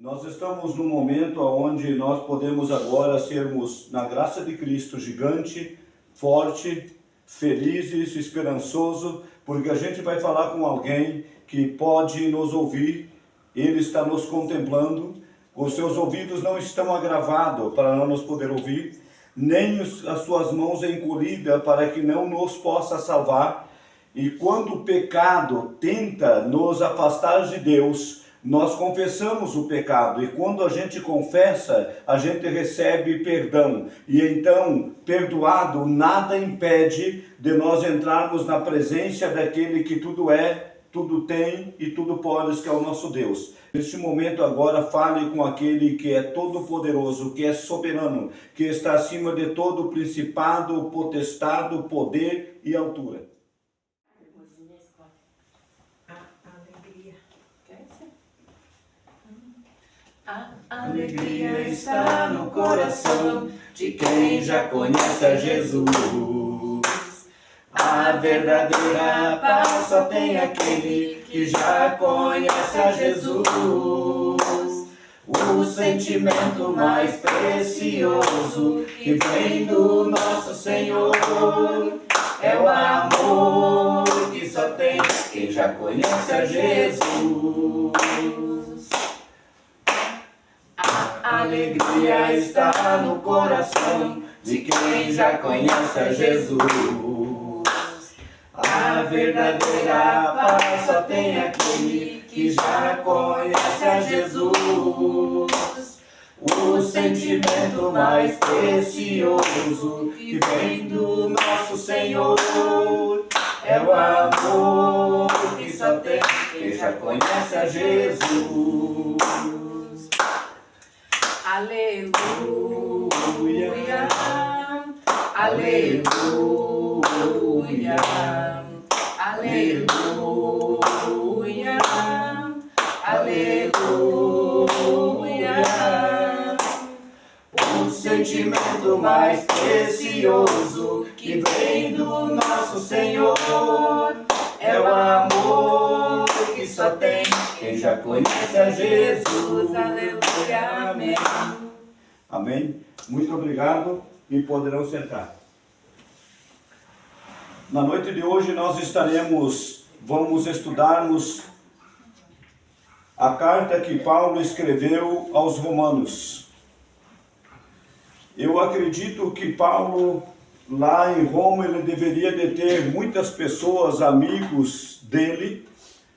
Nós estamos num momento onde nós podemos agora sermos, na graça de Cristo, gigante, forte, felizes, esperançoso, porque a gente vai falar com alguém que pode nos ouvir, ele está nos contemplando, os seus ouvidos não estão agravados para não nos poder ouvir, nem as suas mãos encolhidas para que não nos possa salvar. E quando o pecado tenta nos afastar de Deus, nós confessamos o pecado, e quando a gente confessa, a gente recebe perdão. E então, perdoado, nada impede de nós entrarmos na presença daquele que tudo é, tudo tem e tudo pode, que é o nosso Deus. Neste momento agora, fale com aquele que é todo-poderoso, que é soberano, que está acima de todo principado, potestado, poder e altura. A alegria está no coração de quem já conhece a Jesus. A verdadeira paz só tem aquele que já conhece a Jesus. O sentimento mais precioso que vem do nosso Senhor é o amor que só tem quem já conhece a Jesus. A alegria está no coração de quem já conhece a Jesus. A verdadeira paz só tem aquele que já conhece a Jesus. O sentimento mais precioso que vem do nosso Senhor é o amor que só tem quem já conhece a Jesus. Aleluia, aleluia, aleluia, aleluia. O sentimento mais precioso que vem do nosso Senhor é o amor que só tem quem já conhece a Jesus. Aleluia, amém. Amém? Muito obrigado e poderão sentar. Na noite de hoje nós vamos estudarmos a carta que Paulo escreveu aos Romanos. Eu acredito que Paulo, lá em Roma, ele deveria de ter muitas pessoas, amigos dele,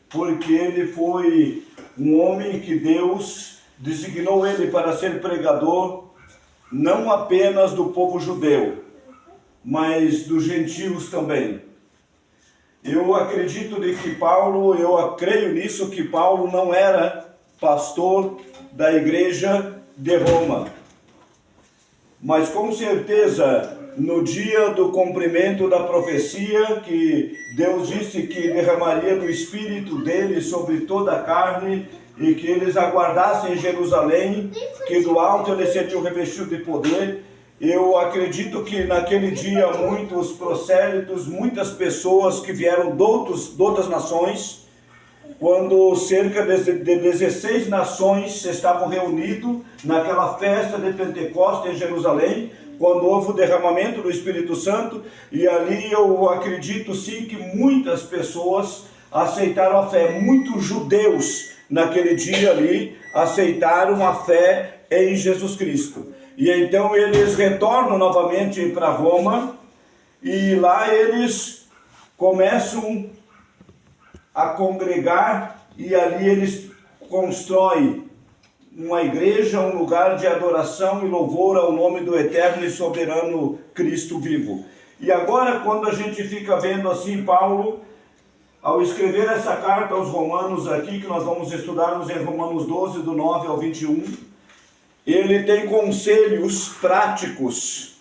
porque ele foi um homem que Deus designou ele para ser pregador, não apenas do povo judeu, mas dos gentios também. Eu acredito de que Paulo, eu creio nisso, que Paulo não era pastor da igreja de Roma. Mas com certeza, no dia do cumprimento da profecia, que Deus disse que derramaria do Espírito dele sobre toda a carne, e que eles aguardassem em Jerusalém, que do alto ele seria revestido de poder. Eu acredito que naquele dia muitos prosélitos, muitas pessoas que vieram de outras nações, quando cerca de 16 nações estavam reunidas naquela festa de Pentecostes em Jerusalém, quando houve o derramamento do Espírito Santo, e ali eu acredito sim que muitas pessoas aceitaram a fé, muitos judeus naquele dia ali aceitaram a fé em Jesus Cristo. E então eles retornam novamente para Roma, e lá eles começam a congregar, e ali eles constroem uma igreja, um lugar de adoração e louvor ao nome do eterno e soberano Cristo vivo. E agora, quando a gente fica vendo assim, Paulo, ao escrever essa carta aos Romanos aqui, que nós vamos estudarmos em Romanos 12, do 9 ao 21, ele tem conselhos práticos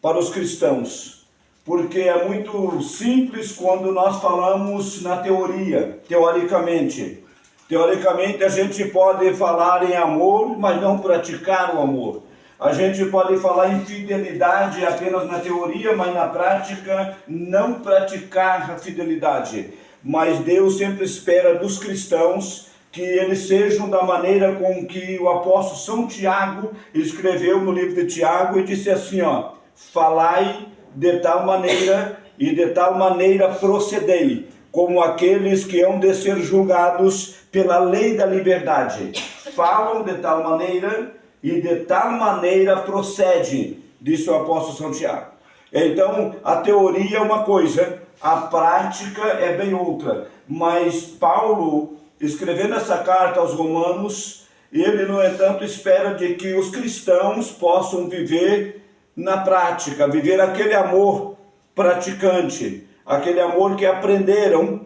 para os cristãos. Porque é muito simples quando nós falamos na teoria, teoricamente. Teoricamente a gente pode falar em amor, mas não praticar o amor. A gente pode falar em fidelidade apenas na teoria, mas na prática não praticar a fidelidade. Mas Deus sempre espera dos cristãos que eles sejam da maneira com que o apóstolo São Tiago escreveu no livro de Tiago e disse assim, ó, falai de tal maneira e de tal maneira procedei, como aqueles que hão de ser julgados pela lei da liberdade. Falam de tal maneira e de tal maneira procede, disse o apóstolo São Tiago. Então, a teoria é uma coisa, a prática é bem outra. Mas Paulo, escrevendo essa carta aos Romanos, ele, no entanto, espera de que os cristãos possam viver na prática, viver aquele amor praticante, aquele amor que aprenderam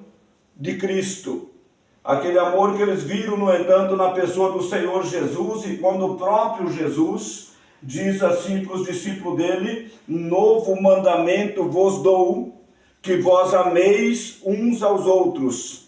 de Cristo, aquele amor que eles viram, no entanto, na pessoa do Senhor Jesus, e quando o próprio Jesus diz assim para os discípulos dele, novo mandamento vos dou, que vós ameis uns aos outros,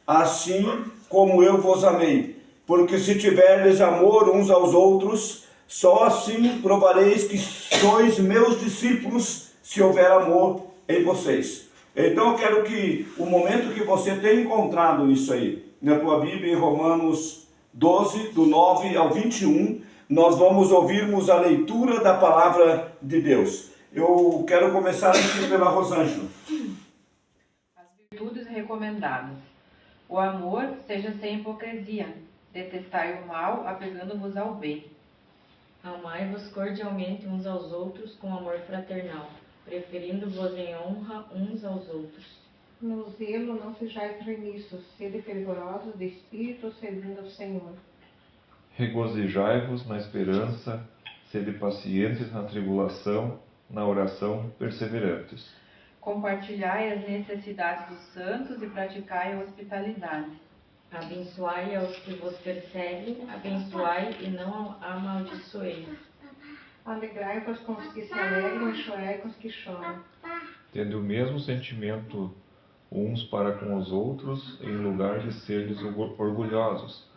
assim como eu vos amei. Porque se tiverdes amor uns aos outros, só assim provareis que sois meus discípulos, se houver amor em vocês. Então eu quero que o momento que você tenha encontrado isso aí, na tua Bíblia, em Romanos 12, do 9 ao 21, nós vamos ouvirmos a leitura da palavra de Deus. Eu quero começar aqui pela Rosângela. As virtudes recomendadas. O amor seja sem hipocrisia. Detestai o mal, apegando-vos ao bem. Amai-vos cordialmente uns aos outros com amor fraternal, preferindo-vos em honra uns aos outros. No zelo não sejais remissos, sede fervorosos de espírito, servindo ao Senhor. Regozijai-vos na esperança, sede pacientes na tribulação, na oração perseverantes. Compartilhai as necessidades dos santos e praticai a hospitalidade. Abençoai aos que vos perseguem, abençoai e não amaldiçoeis. Alegrai-vos com os que se alegram e chorai com os que choram. Tendo o mesmo sentimento uns para com os outros, em lugar de serdes orgulhosos,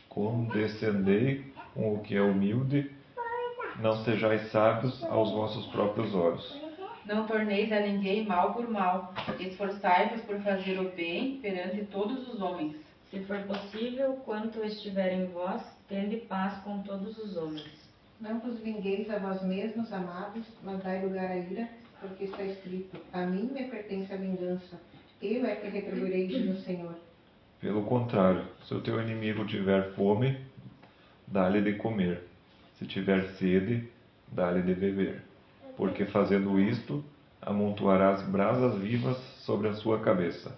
condescendei com o que é humilde, não sejais sábios aos vossos próprios olhos. Não torneis a ninguém mal por mal, esforçai-vos por fazer o bem perante todos os homens. Se for possível, quanto estiver em vós, tende paz com todos os homens. Não vos vingueis a vós mesmos, amados, mas dai lugar à ira, porque está escrito, a mim me pertence a vingança, eu é que retribuirei, diz o Senhor. Pelo contrário, se o teu inimigo tiver fome, dá-lhe de comer. Se tiver sede, dá-lhe de beber. Porque fazendo isto, amontoarás brasas vivas sobre a sua cabeça.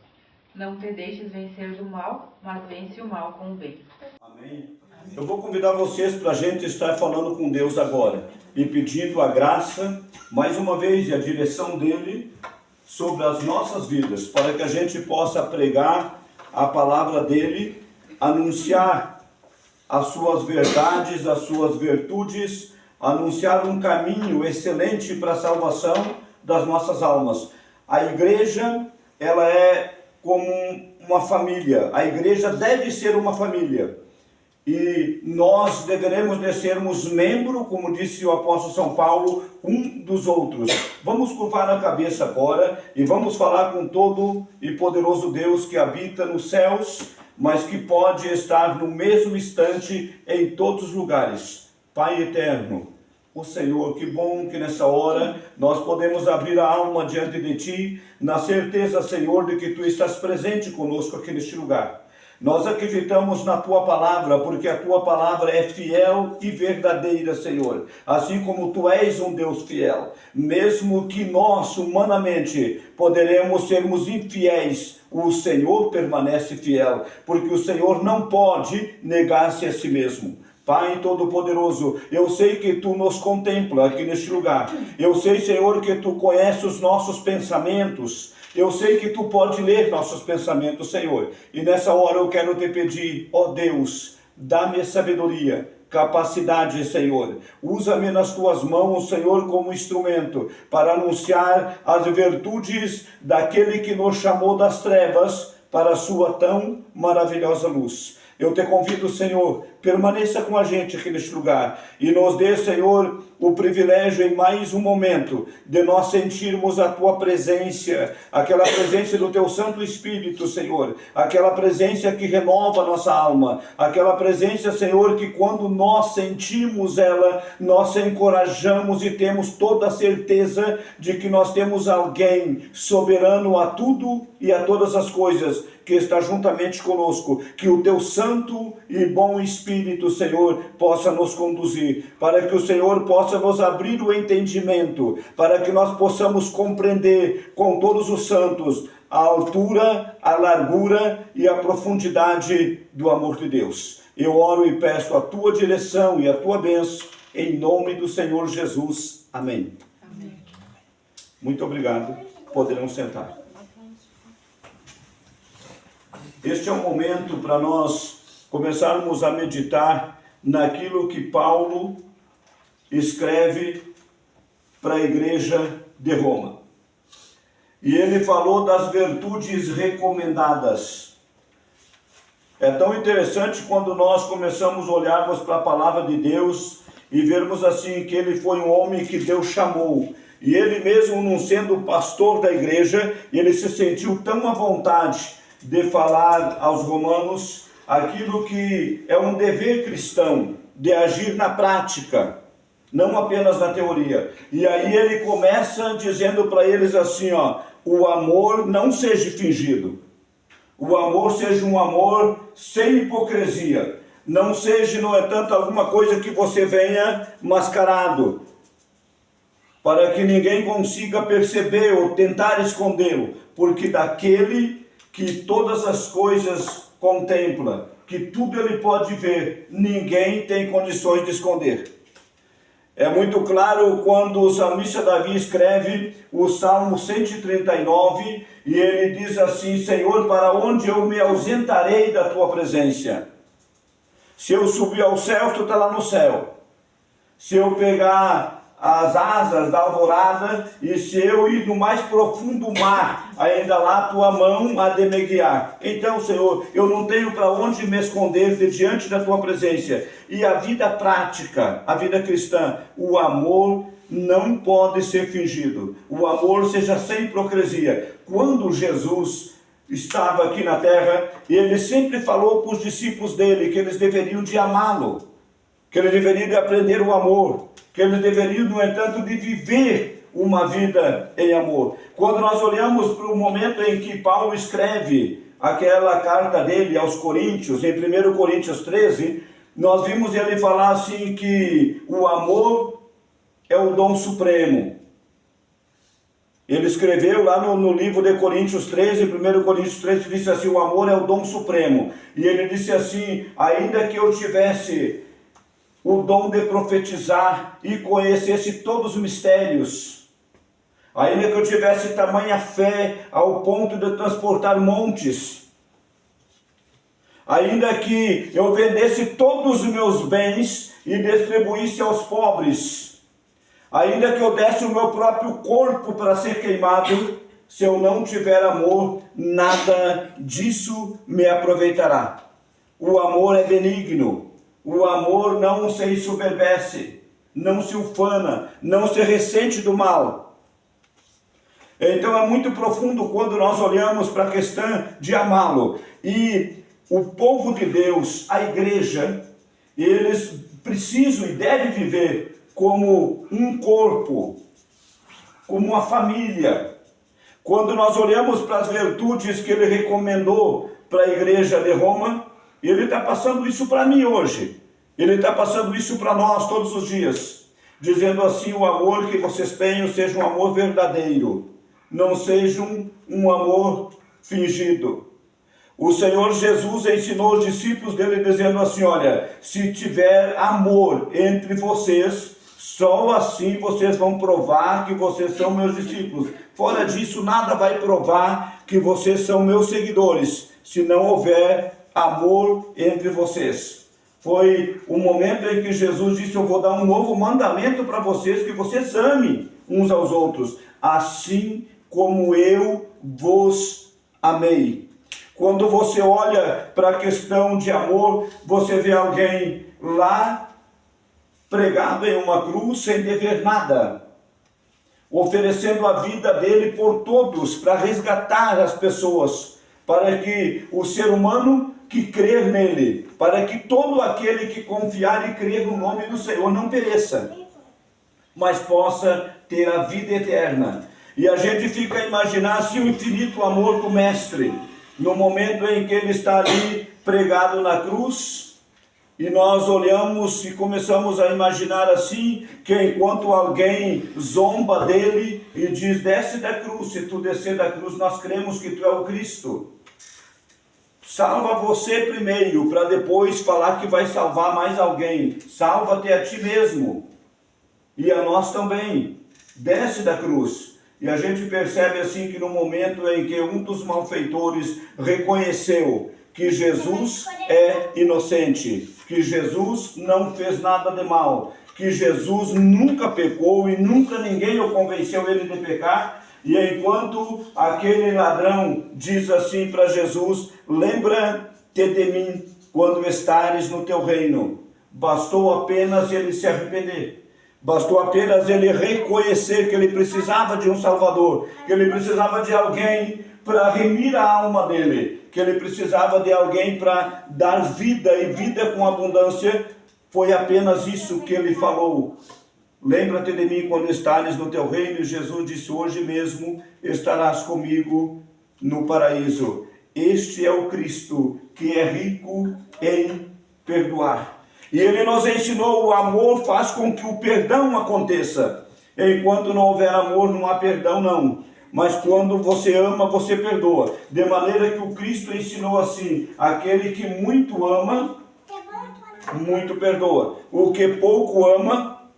Não te deixes vencer do mal, mas vence o mal com o bem. Amém. Eu vou convidar vocês para a gente estar falando com Deus agora e pedindo a graça, mais uma vez, e a direção dele sobre as nossas vidas, para que a gente possa pregar a palavra dele, anunciar as suas verdades, as suas virtudes, anunciar um caminho excelente para a salvação das nossas almas. A igreja, ela é como uma família. A igreja deve ser uma família. E nós deveremos de sermos membro, como disse o apóstolo São Paulo, um dos outros. Vamos curvar a cabeça agora e vamos falar com todo e poderoso Deus que habita nos céus, mas que pode estar no mesmo instante em todos os lugares. Pai eterno, o Senhor, que bom que nessa hora nós podemos abrir a alma diante de Ti, na certeza, Senhor, de que Tu estás presente conosco aqui neste lugar. Nós acreditamos na Tua Palavra, porque a Tua Palavra é fiel e verdadeira, Senhor. Assim como Tu és um Deus fiel. Mesmo que nós, humanamente, poderemos sermos infiéis, o Senhor permanece fiel, porque o Senhor não pode negar-se a si mesmo. Pai Todo-Poderoso, eu sei que Tu nos contempla aqui neste lugar. Eu sei, Senhor, que Tu conheces os nossos pensamentos. Eu sei que Tu pode ler nossos pensamentos, Senhor. E nessa hora eu quero Te pedir, ó Deus, dá-me sabedoria, capacidade, Senhor. Usa-me nas Tuas mãos, Senhor, como instrumento para anunciar as virtudes daquele que nos chamou das trevas para a Sua tão maravilhosa luz. Eu Te convido, Senhor, permaneça com a gente aqui neste lugar e nos dê, Senhor, o privilégio em mais um momento de nós sentirmos a Tua presença, aquela presença do Teu Santo Espírito, Senhor, aquela presença que renova a nossa alma, aquela presença, Senhor, que quando nós sentimos ela, nós se encorajamos e temos toda a certeza de que nós temos alguém soberano a tudo e a todas as coisas, que está juntamente conosco, que o Teu Santo e bom Espírito, Senhor, possa nos conduzir, para que o Senhor possa nos abrir o entendimento, para que nós possamos compreender com todos os santos a altura, a largura e a profundidade do amor de Deus. Eu oro e peço a Tua direção e a Tua bênção, em nome do Senhor Jesus. Amém. Amém. Muito obrigado. Poderão sentar. Este é o momento para nós começarmos a meditar naquilo que Paulo escreve para a igreja de Roma. E ele falou das virtudes recomendadas. É tão interessante quando nós começamos a olharmos para a palavra de Deus e vermos assim que ele foi um homem que Deus chamou. E ele mesmo, não sendo pastor da igreja, ele se sentiu tão à vontade de falar aos romanos aquilo que é um dever cristão, de agir na prática, não apenas na teoria. E aí ele começa dizendo para eles assim, ó, o amor não seja fingido, o amor seja um amor sem hipocrisia, não seja, no entanto, alguma coisa que você venha mascarado, para que ninguém consiga perceber ou tentar escondê-lo, porque daquele que todas as coisas contempla, que tudo ele pode ver, ninguém tem condições de esconder. É muito claro quando o salmista Davi escreve o Salmo 139, e ele diz assim, Senhor, para onde eu me ausentarei da Tua presença? Se eu subir ao céu, Tu está lá no céu. Se eu pegar as asas da alvorada, e se eu ir no mais profundo mar, ainda lá Tua mão há de me guiar. Então, Senhor, eu não tenho para onde me esconder de diante da Tua presença. E a vida prática, a vida cristã, o amor não pode ser fingido. O amor seja sem hipocrisia. Quando Jesus estava aqui na terra, ele sempre falou para os discípulos dele que eles deveriam de amá-lo, que eles deveriam de aprender o amor, que eles deveriam, no entanto, de viver uma vida em amor. Quando nós olhamos para o momento em que Paulo escreve aquela carta dele aos Coríntios, em 1 Coríntios 13, nós vimos ele falar assim que o amor é o dom supremo. Ele escreveu lá no livro de Coríntios 13, 1 Coríntios 13, disse assim, o amor é o dom supremo. E ele disse assim, ainda que eu tivesse o dom de profetizar e conhecesse todos os mistérios, ainda que eu tivesse tamanha fé ao ponto de transportar montes, ainda que eu vendesse todos os meus bens e distribuísse aos pobres, ainda que eu desse o meu próprio corpo para ser queimado, se eu não tiver amor, nada disso me aproveitará. O amor é benigno. O amor não se ensoberbece, não se ufana, não se ressente do mal. Então é muito profundo quando nós olhamos para a questão de amá-lo. E o povo de Deus, a igreja, eles precisam e devem viver como um corpo, como uma família. Quando nós olhamos para as virtudes que ele recomendou para a igreja de Roma, ele está passando isso para mim hoje. Ele está passando isso para nós todos os dias. Dizendo assim, o amor que vocês tenham seja um amor verdadeiro. Não seja um amor fingido. O Senhor Jesus ensinou os discípulos dele dizendo assim, olha, se tiver amor entre vocês, só assim vocês vão provar que vocês são meus discípulos. Fora disso, nada vai provar que vocês são meus seguidores, se não houver amor entre vocês. Foi o momento em que Jesus disse, eu vou dar um novo mandamento para vocês, que vocês amem uns aos outros, assim como eu vos amei. Quando você olha para a questão de amor, você vê alguém lá pregado em uma cruz sem dever nada, oferecendo a vida dele por todos, para resgatar as pessoas, para que o ser humano que crer nele, para que todo aquele que confiar e crer no nome do Senhor não pereça, mas possa ter a vida eterna. E a gente fica a imaginar assim o infinito amor do Mestre, no momento em que ele está ali pregado na cruz, e nós olhamos e começamos a imaginar assim, que enquanto alguém zomba dele e diz, desce da cruz, se tu descer da cruz, nós cremos que tu é o Cristo. Salva você primeiro, para depois falar que vai salvar mais alguém. Salva-te a ti mesmo. E a nós também. Desce da cruz. E a gente percebe assim que no momento em que um dos malfeitores reconheceu que Jesus é inocente, que Jesus não fez nada de mal, que Jesus nunca pecou e nunca ninguém o convenceu ele de pecar, e enquanto aquele ladrão diz assim para Jesus, lembra-te de mim quando estares no teu reino, bastou apenas ele se arrepender. Bastou apenas ele reconhecer que ele precisava de um Salvador, que ele precisava de alguém para remir a alma dele, que ele precisava de alguém para dar vida e vida com abundância. Foi apenas isso que ele falou. Lembra-te de mim quando estares no teu reino. E Jesus disse, hoje mesmo estarás comigo no paraíso. Este é o Cristo que é rico em perdoar. E ele nos ensinou, o amor faz com que o perdão aconteça. Enquanto não houver amor, não há perdão não. Mas quando você ama, você perdoa. De maneira que o Cristo ensinou assim, aquele que muito ama, muito perdoa. O que pouco ama,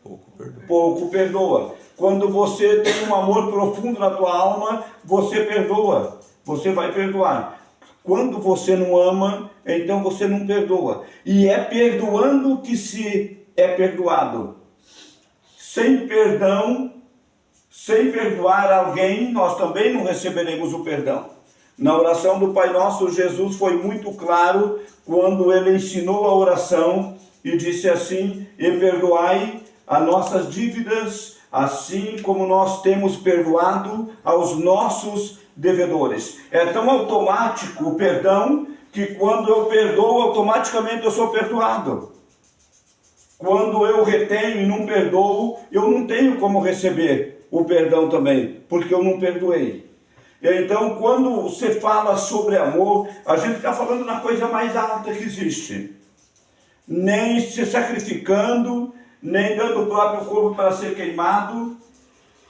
pouco perdoa. Quando você tem um amor profundo na tua alma, você perdoa. Você vai perdoar. Quando você não ama, então você não perdoa. E é perdoando que se é perdoado. Sem perdão, sem perdoar alguém, nós também não receberemos o perdão. Na oração do Pai Nosso, Jesus foi muito claro quando ele ensinou a oração e disse assim, e perdoai as nossas dívidas, assim como nós temos perdoado aos nossos devedores. É tão automático o perdão que quando eu perdoo, automaticamente eu sou perdoado. Quando eu retenho e não perdoo, eu não tenho como receber o perdão também, porque eu não perdoei. Então, quando você fala sobre amor, a gente está falando na coisa mais alta que existe. Nem se sacrificando, nem dando o próprio corpo para ser queimado,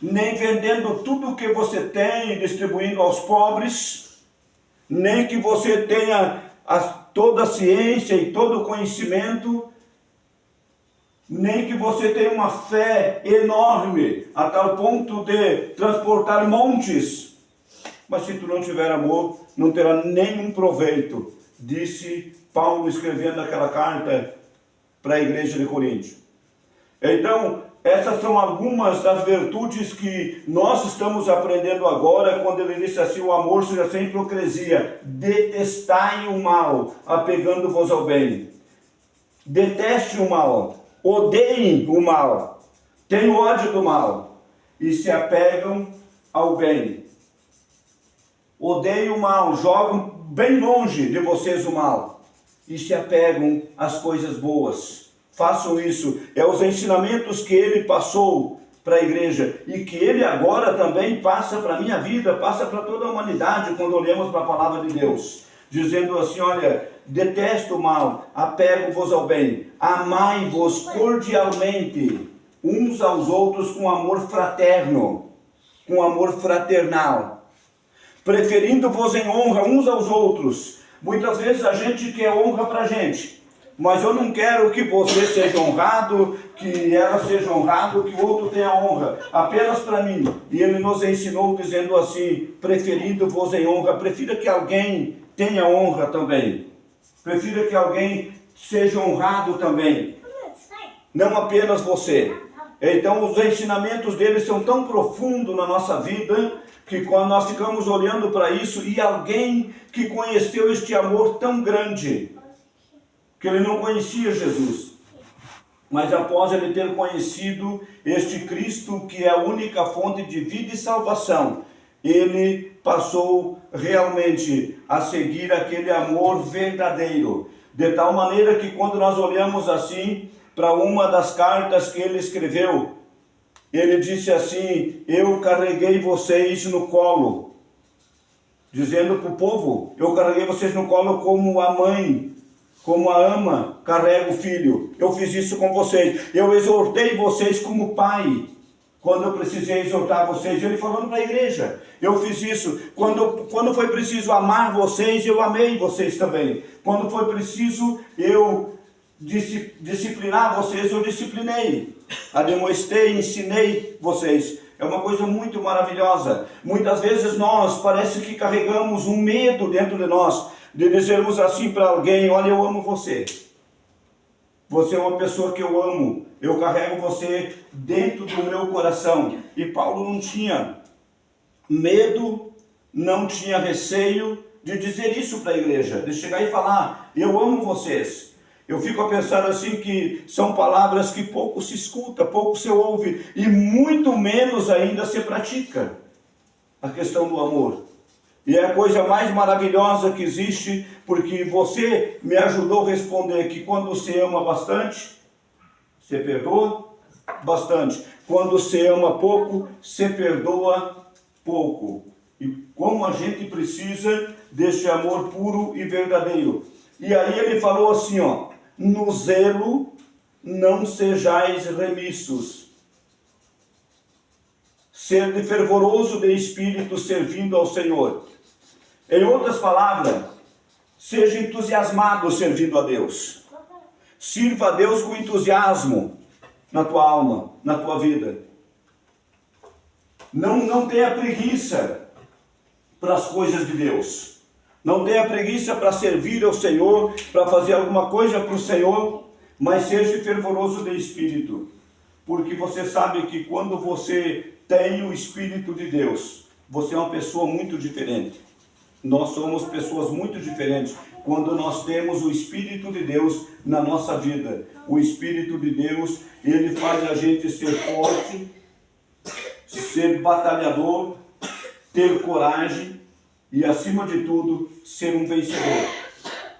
nem vendendo tudo o que você tem e distribuindo aos pobres, nem que você tenha toda a ciência e todo o conhecimento, nem que você tenha uma fé enorme, a tal ponto de transportar montes, mas se tu não tiver amor, não terá nenhum proveito, disse Paulo escrevendo aquela carta para a igreja de Corinto. Então, essas são algumas das virtudes que nós estamos aprendendo agora, quando ele disse assim, o amor seja sem hipocrisia, detestai o mal, apegando-vos ao bem. Deteste o mal, odeiem o mal, tenham ódio do mal, e se apegam ao bem. Odeiem o mal, jogam bem longe de vocês o mal, e se apegam às coisas boas. Façam isso. É os ensinamentos que ele passou para a igreja e que ele agora também passa para a minha vida, passa para toda a humanidade quando olhamos para a palavra de Deus. Dizendo assim, olha, detesto o mal, apego-vos ao bem, amai-vos cordialmente uns aos outros com amor fraterno, com amor fraternal, preferindo-vos em honra uns aos outros. Muitas vezes a gente quer honra para a gente, mas eu não quero que você seja honrado, que ela seja honrada, que o outro tenha honra, apenas para mim. E ele nos ensinou dizendo assim, preferindo-vos em honra, prefira que alguém tenha honra também. Prefira que alguém seja honrado também, não apenas você. Então os ensinamentos dele são tão profundos na nossa vida, que quando nós ficamos olhando para isso, e alguém que conheceu este amor tão grande, que ele não conhecia Jesus, mas após ele ter conhecido este Cristo, que é a única fonte de vida e salvação, ele passou realmente a seguir aquele amor verdadeiro, de tal maneira que quando nós olhamos assim para uma das cartas que ele escreveu, ele disse assim: eu carreguei vocês no colo, dizendo para o povo, eu carreguei vocês no colo como a mãe, como a ama carrega o filho. Eu fiz isso com vocês. Eu exortei vocês como pai, quando eu precisei exortar vocês. Ele falando para a igreja, eu fiz isso. Quando foi preciso amar vocês, eu amei vocês também. Quando foi preciso eu disciplinar vocês, eu disciplinei. Admoestei, ensinei vocês. É uma coisa muito maravilhosa. Muitas vezes nós parece que carregamos um medo dentro de nós, de dizermos assim para alguém: olha, eu amo você. Você é uma pessoa que eu amo. Eu carrego você dentro do meu coração. E Paulo não tinha medo, não tinha receio de dizer isso para a igreja, de chegar e falar: eu amo vocês. Eu fico a pensar assim que são palavras que pouco se escuta, pouco se ouve e muito menos ainda se pratica a questão do amor. E é a coisa mais maravilhosa que existe, porque você me ajudou a responder que quando você ama bastante, você perdoa bastante. Quando você ama pouco, você perdoa pouco. E como a gente precisa desse amor puro e verdadeiro. E aí ele falou assim, ó: no zelo não sejais remissos. Sede fervoroso de espírito, servindo ao Senhor. Em outras palavras, seja entusiasmado servindo a Deus. Sirva a Deus com entusiasmo na tua alma, na tua vida. Não tenha preguiça para as coisas de Deus. Não tenha preguiça para servir ao Senhor, para fazer alguma coisa para o Senhor, mas seja fervoroso de espírito. Porque você sabe que quando você tem o Espírito de Deus, você é uma pessoa muito diferente. Nós somos pessoas muito diferentes quando nós temos o Espírito de Deus na nossa vida. O Espírito de Deus, ele faz a gente ser forte, ser batalhador, ter coragem e, acima de tudo, ser um vencedor.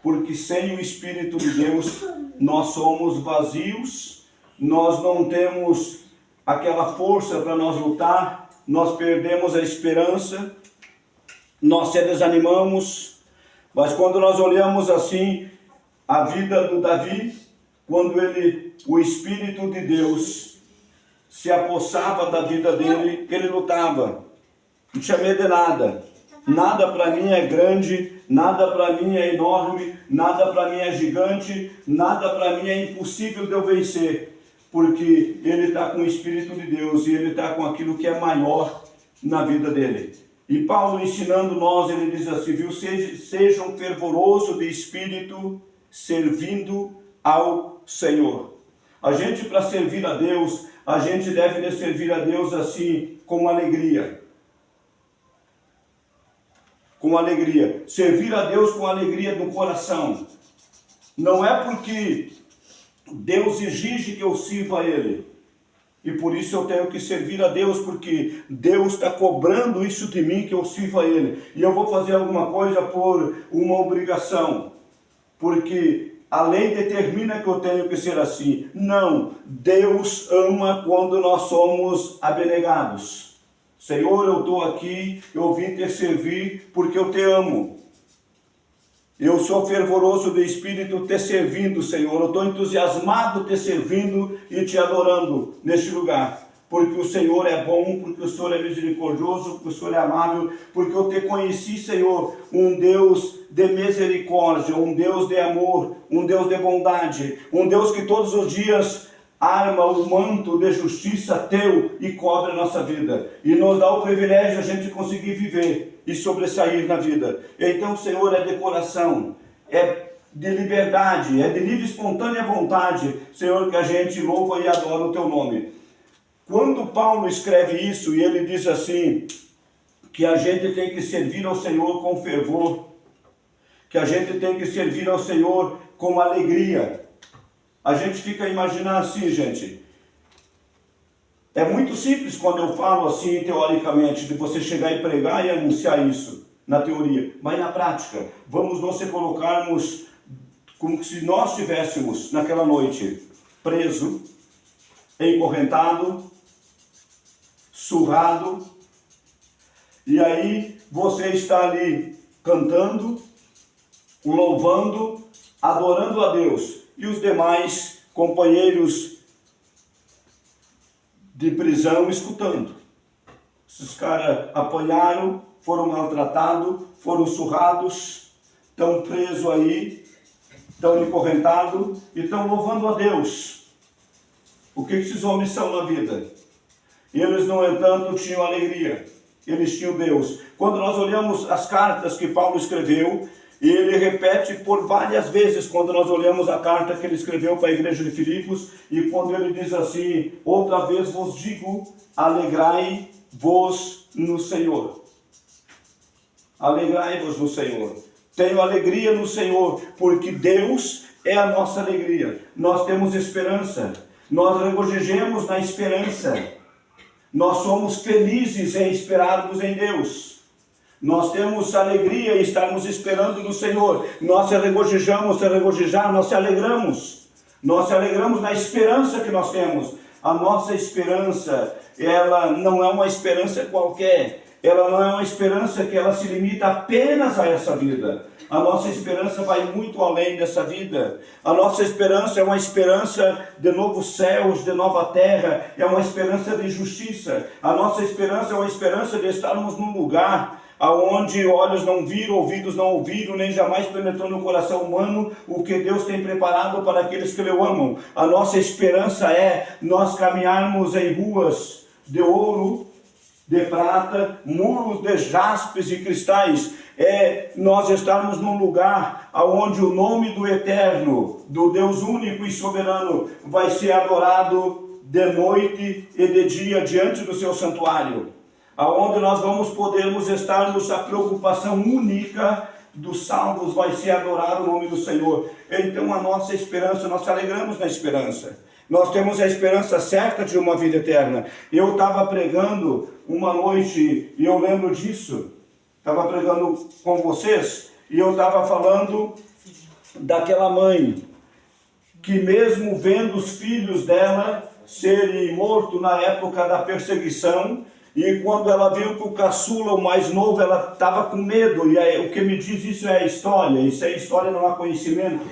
Porque sem o Espírito de Deus, nós somos vazios, nós não temos aquela força para nós lutar, nós perdemos a esperança, nós se desanimamos. Mas quando nós olhamos assim a vida do Davi, quando o Espírito de Deus se apossava da vida dele, ele lutava, não tinha medo de nada. Nada para mim é grande, nada para mim é enorme, nada para mim é gigante, nada para mim é impossível de eu vencer, porque ele está com o Espírito de Deus e ele está com aquilo que é maior na vida dele. E Paulo, ensinando nós, ele diz assim, viu, sejam fervorosos de espírito, servindo ao Senhor. A gente, para servir a Deus, a gente deve servir a Deus assim, com alegria. Com alegria. Servir a Deus com alegria do coração. Não é porque Deus exige que eu sirva a Ele. E por isso eu tenho que servir a Deus, porque Deus está cobrando isso de mim, que eu sirva a Ele. E eu vou fazer alguma coisa por uma obrigação. Porque a lei determina que eu tenho que ser assim. Não, Deus ama quando nós somos abnegados. Senhor, eu estou aqui, eu vim te servir porque eu te amo. Eu sou fervoroso de espírito te servindo, Senhor. Eu estou entusiasmado te servindo e te adorando neste lugar. Porque o Senhor é bom, porque o Senhor é misericordioso, porque o Senhor é amável, porque eu te conheci, Senhor, um Deus de misericórdia, um Deus de amor, um Deus de bondade, um Deus que todos os dias arma o manto de justiça teu e cobre a nossa vida. E nos dá o privilégio de a gente conseguir viver e sobressair na vida. Então, Senhor, é de coração, é de liberdade, é de livre e espontânea vontade, Senhor, que a gente louva e adora o teu nome. Quando Paulo escreve isso e ele diz assim, que a gente tem que servir ao Senhor com fervor, que a gente tem que servir ao Senhor com alegria. A gente fica imaginando assim, gente. É muito simples quando eu falo assim, teoricamente, de você chegar e pregar e anunciar isso, na teoria. Mas na prática, vamos nós se colocarmos como se nós estivéssemos naquela noite preso, encorrentado, surrado, e aí você está ali cantando, louvando, adorando a Deus, e os demais companheiros de prisão escutando. Esses caras apanharam, foram maltratados, foram surrados, estão presos aí, estão encorrentados e estão louvando a Deus. O que esses homens são na vida? Eles, no entanto, tinham alegria. Eles tinham Deus. Quando nós olhamos as cartas que Paulo escreveu, ele repete por várias vezes, quando nós olhamos a carta que ele escreveu para a igreja de Filipos, e quando ele diz assim: outra vez vos digo, alegrai-vos no Senhor. Alegrai-vos no Senhor. Tenho alegria no Senhor, porque Deus é a nossa alegria. Nós temos esperança. Nós regozijemos na esperança. Nós somos felizes em esperarmos em Deus. Nós temos alegria em estarmos esperando no Senhor. Nós se regozijamos, se regozijar, nós se alegramos. Nós se alegramos na esperança que nós temos. A nossa esperança, ela não é uma esperança qualquer. Ela não é uma esperança que ela se limita apenas a essa vida. A nossa esperança vai muito além dessa vida. A nossa esperança é uma esperança de novos céus, de nova terra. É uma esperança de justiça. A nossa esperança é uma esperança de estarmos num lugar aonde olhos não viram, ouvidos não ouviram, nem jamais penetrou no coração humano o que Deus tem preparado para aqueles que o amam. A nossa esperança é nós caminharmos em ruas de ouro, de prata, muros de jaspes e cristais. É nós estarmos num lugar onde o nome do Eterno, do Deus único e soberano, vai ser adorado de noite e de dia diante do seu santuário. Aonde nós vamos podermos estarmos, a preocupação única dos salvos vai ser adorar o nome do Senhor. Então a nossa esperança, nós se alegramos na esperança. Nós temos a esperança certa de uma vida eterna. Eu estava pregando uma noite, e eu lembro disso, estava pregando com vocês, e eu estava falando daquela mãe, que mesmo vendo os filhos dela serem mortos na época da perseguição, e quando ela viu que o caçula, o mais novo, ela estava com medo, e aí, o que me diz isso é a história, isso é história, não há conhecimento.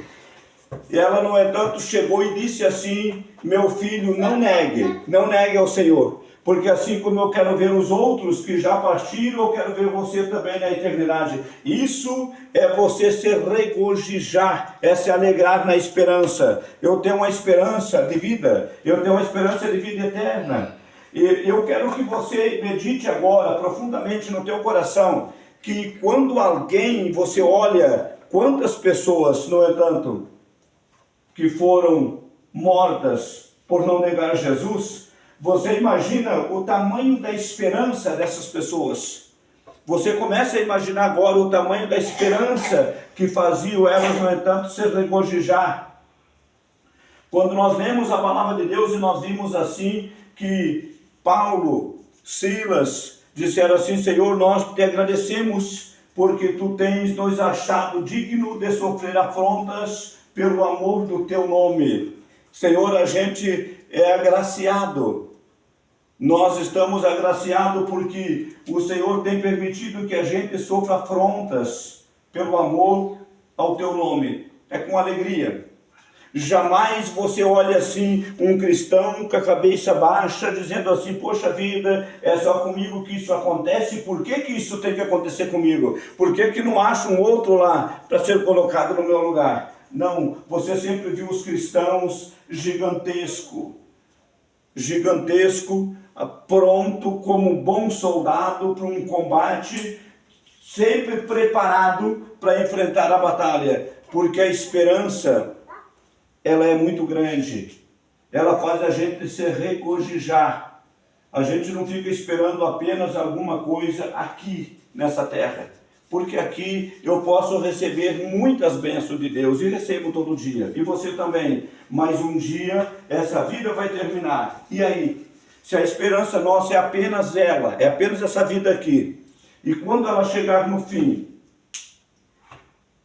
E ela, no entanto, chegou e disse assim: meu filho, não negue ao Senhor, porque assim como eu quero ver os outros que já partiram, eu quero ver você também na eternidade. Isso é você se regozijar, é se alegrar na esperança. Eu tenho uma esperança de vida, eu tenho uma esperança de vida eterna. E eu quero que você medite agora profundamente no teu coração, que quando alguém, você olha quantas pessoas, no entanto, que foram mortas por não negar Jesus, você imagina o tamanho da esperança dessas pessoas. Você começa a imaginar agora o tamanho da esperança que faziam elas, no entanto, se regozijar. Quando nós lemos a palavra de Deus e nós vimos assim que Paulo, Silas, disseram assim: Senhor, nós te agradecemos porque tu tens nos achado digno de sofrer afrontas pelo amor do teu nome. Senhor, a gente é agraciado. Nós estamos agraciados porque o Senhor tem permitido que a gente sofra afrontas pelo amor ao teu nome. É com alegria. Jamais você olha assim um cristão com a cabeça baixa, dizendo assim: poxa vida, é só comigo que isso acontece, por que que isso tem que acontecer comigo? Por que que não acha um outro lá para ser colocado no meu lugar? Não, você sempre viu os cristãos gigantesco, pronto como um bom soldado para um combate, sempre preparado para enfrentar a batalha, porque a esperança, ela é muito grande, ela faz a gente se regozijar. a gente não fica esperando apenas alguma coisa aqui nessa terra. Porque aqui eu posso receber muitas bênçãos de Deus e recebo todo dia. E você também. Mas um dia essa vida vai terminar. E aí? Se a esperança nossa é apenas ela, é apenas essa vida aqui. E quando ela chegar no fim,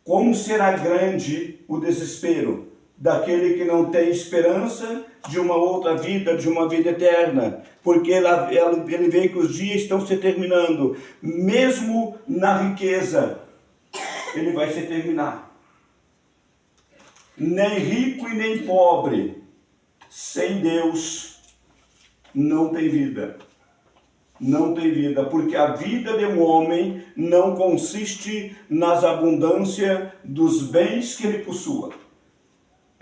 como será grande o desespero daquele que não tem esperança de uma outra vida, de uma vida eterna, porque ele vê que os dias estão se terminando, mesmo na riqueza, ele vai se terminar. Nem rico e nem pobre, sem Deus, não tem vida. Não tem vida, porque a vida de um homem não consiste nas abundâncias dos bens que ele possua.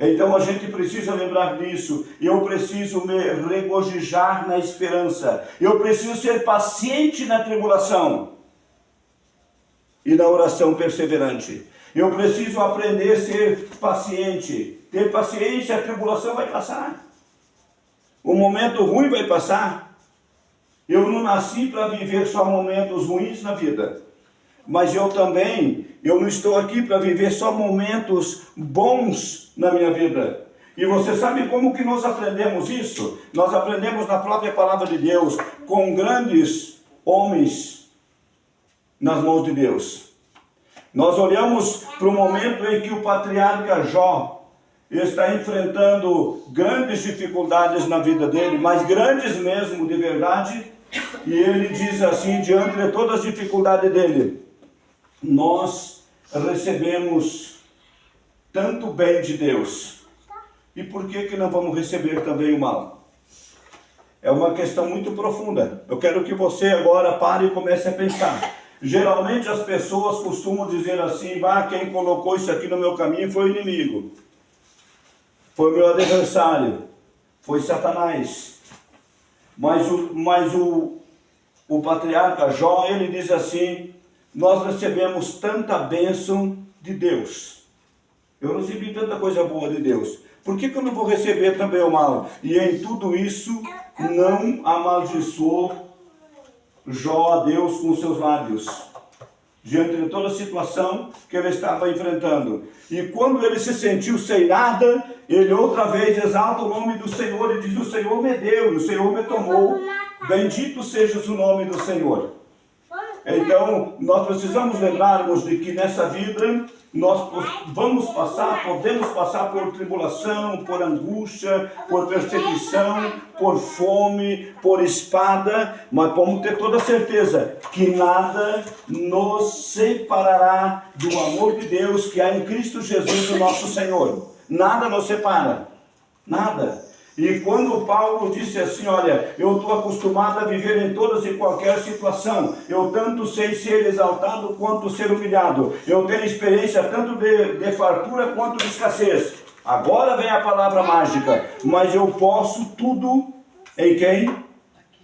Então a gente precisa lembrar disso. Eu preciso me regozijar na esperança. Eu preciso ser paciente na tribulação e na oração perseverante. Eu preciso aprender a ser paciente. Ter paciência, a tribulação vai passar. O momento ruim vai passar. Eu não nasci para viver só momentos ruins na vida. Mas eu não estou aqui para viver só momentos bons na minha vida. E você sabe como que nós aprendemos isso? Nós aprendemos na própria palavra de Deus, com grandes homens nas mãos de Deus. Nós olhamos para o momento em que o patriarca Jó está enfrentando grandes dificuldades na vida dele, mas grandes mesmo, de verdade. E ele diz assim, diante de todas as dificuldades dele: nós recebemos tanto bem de Deus, e por que não vamos receber também o mal? É uma questão muito profunda. Eu quero que você agora pare e comece a pensar. Geralmente as pessoas costumam dizer assim: quem colocou isso aqui no meu caminho foi o inimigo, foi o meu adversário, foi Satanás. Mas o patriarca Jó, ele diz assim: nós recebemos tanta bênção de Deus. Eu recebi tanta coisa boa de Deus. Por que eu não vou receber também o mal? E em tudo isso, não amaldiçoou Jó a Deus com seus lábios, diante de toda a situação que ele estava enfrentando. E quando ele se sentiu sem nada, ele outra vez exalta o nome do Senhor e diz: o Senhor me deu, o Senhor me tomou, bendito seja o nome do Senhor. Então, nós precisamos lembrarmos de que nessa vida, nós podemos passar por tribulação, por angústia, por perseguição, por fome, por espada, mas vamos ter toda a certeza que nada nos separará do amor de Deus que há em Cristo Jesus, o nosso Senhor. Nada nos separa, nada. E quando Paulo disse assim: olha, eu estou acostumado a viver em todas e qualquer situação, eu tanto sei ser exaltado quanto ser humilhado, eu tenho experiência tanto de fartura quanto de escassez. Agora vem a palavra mágica: mas eu posso tudo em quem?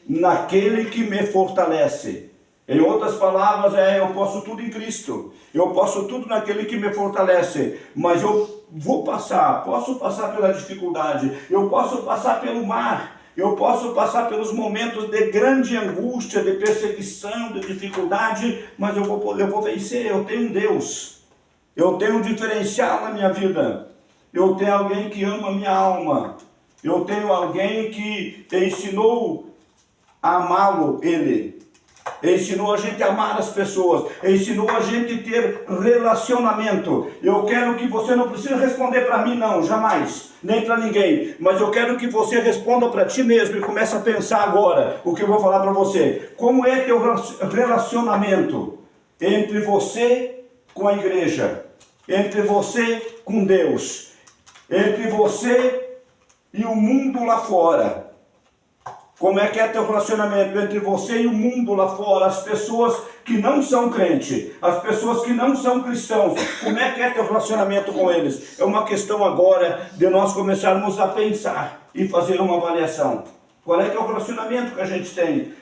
Naquele que me fortalece. Em outras palavras, eu posso tudo em Cristo. Eu posso tudo naquele que me fortalece. Mas eu posso passar pela dificuldade. Eu posso passar pelo mar. Eu posso passar pelos momentos de grande angústia, de perseguição, de dificuldade. Mas eu vou vencer. Eu tenho um Deus. Eu tenho um diferencial na minha vida. Eu tenho alguém que ama a minha alma. Eu tenho alguém que ensinou a amá-lo, ele. Ensinou a gente a amar as pessoas, ensinou a gente a ter relacionamento. Eu quero que você não precisa responder para mim, não, jamais, nem para ninguém, mas eu quero que você responda para ti mesmo e comece a pensar agora o que eu vou falar para você. Como é teu relacionamento entre você com a igreja, entre você com Deus, entre você e o mundo lá fora? Como é que é teu relacionamento entre você e o mundo lá fora, as pessoas que não são crentes, as pessoas que não são cristãos? Como é que é teu relacionamento com eles? É uma questão agora de nós começarmos a pensar e fazer uma avaliação. Qual é que é o relacionamento que a gente tem?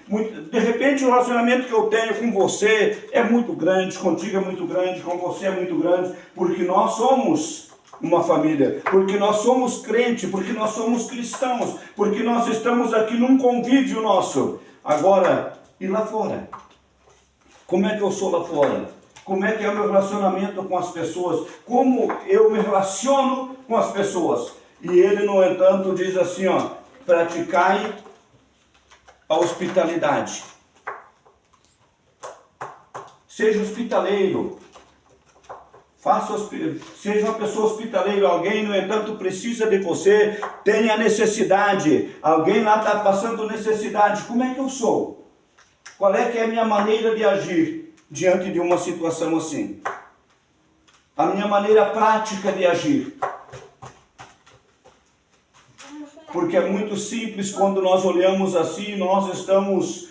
De repente o relacionamento que eu tenho com você é muito grande, contigo é muito grande, com você é muito grande, porque nós somos uma família, porque nós somos crentes, porque nós somos cristãos, porque nós estamos aqui num convívio nosso. Agora, e lá fora? Como é que eu sou lá fora? Como é que é o meu relacionamento com as pessoas? Como eu me relaciono com as pessoas? E ele, no entanto, diz assim, ó, praticai a hospitalidade. Seja hospitaleiro. Seja uma pessoa hospitaleira. Alguém, no entanto, precisa de você, tenha necessidade. Alguém lá está passando necessidade. Como é que eu sou? Qual é que é a minha maneira de agir diante de uma situação assim? A minha maneira prática de agir. Porque é muito simples quando nós olhamos assim, nós estamos